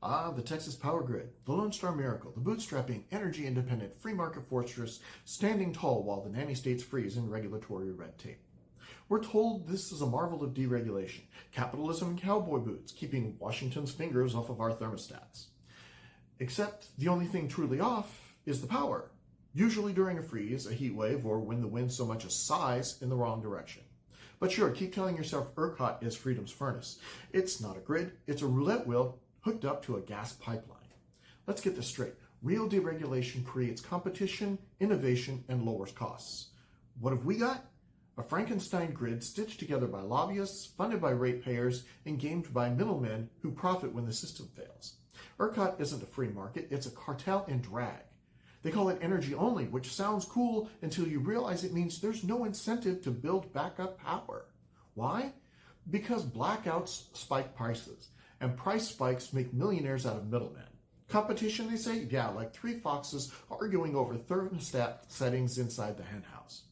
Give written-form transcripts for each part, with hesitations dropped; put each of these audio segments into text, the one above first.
Ah, the Texas power grid, the Lone Star miracle, the bootstrapping, energy-independent, free market fortress standing tall while the nanny states freeze in regulatory red tape. We're told this is a marvel of deregulation, capitalism and cowboy boots, keeping Washington's fingers off of our thermostats. Except the only thing truly off is the power, usually during a freeze, a heat wave, or when the wind so much as sighs in the wrong direction. But sure, keep telling yourself ERCOT is freedom's furnace. It's not a grid, it's a roulette wheel hooked up to a gas pipeline. Let's get this straight. Real deregulation creates competition, innovation, and lowers costs. What have we got? A Frankenstein grid stitched together by lobbyists, funded by ratepayers, and gamed by middlemen who profit when the system fails. ERCOT isn't a free market, it's a cartel in drag. They call it energy only, which sounds cool until you realize it means there's no incentive to build backup power. Why? Because blackouts spike prices, and price spikes make millionaires out of middlemen. Competition, they say? Yeah, like three foxes arguing over thermostat settings inside the henhouse.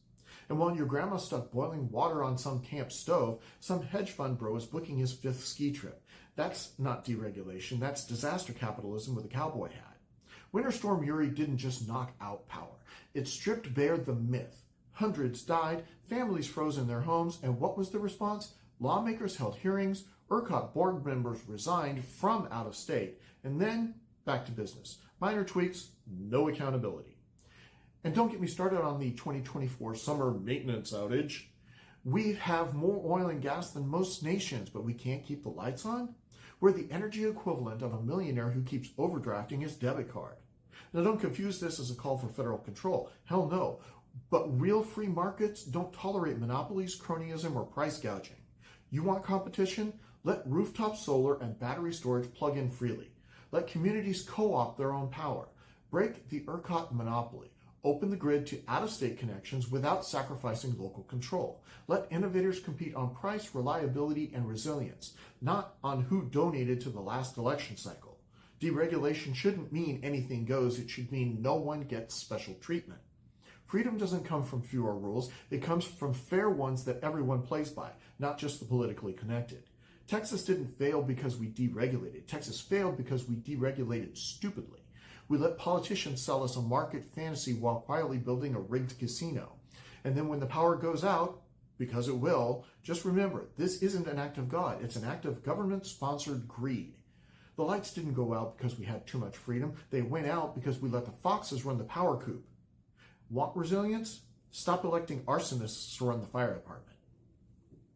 And while your grandma's stuck boiling water on some camp stove, some hedge fund bro is booking his 5th ski trip. That's not deregulation, that's disaster capitalism with a cowboy hat. Winter Storm Uri didn't just knock out power. It stripped bare the myth. Hundreds died, families froze in their homes, and what was the response? Lawmakers held hearings, ERCOT board members resigned from out of state, and then back to business. Minor tweaks, no accountability. And don't get me started on the 2024 summer maintenance outage. We have more oil and gas than most nations, but we can't keep the lights on? We're the energy equivalent of a millionaire who keeps overdrafting his debit card. Now don't confuse this as a call for federal control. Hell no. But real free markets don't tolerate monopolies, cronyism, or price gouging. You want competition? Let rooftop solar and battery storage plug in freely. Let communities co-opt their own power. Break the ERCOT monopoly. Open the grid to out-of-state connections without sacrificing local control. Let innovators compete on price, reliability, and resilience, not on who donated to the last election cycle. Deregulation shouldn't mean anything goes. It should mean no one gets special treatment. Freedom doesn't come from fewer rules. It comes from fair ones that everyone plays by, not just the politically connected. Texas didn't fail because we deregulated. Texas failed because we deregulated stupidly. We let politicians sell us a market fantasy while quietly building a rigged casino. And then when the power goes out, because it will, just remember, this isn't an act of God. It's an act of government-sponsored greed. The lights didn't go out because we had too much freedom. They went out because we let the foxes run the power coop. Want resilience? Stop electing arsonists to run the fire department.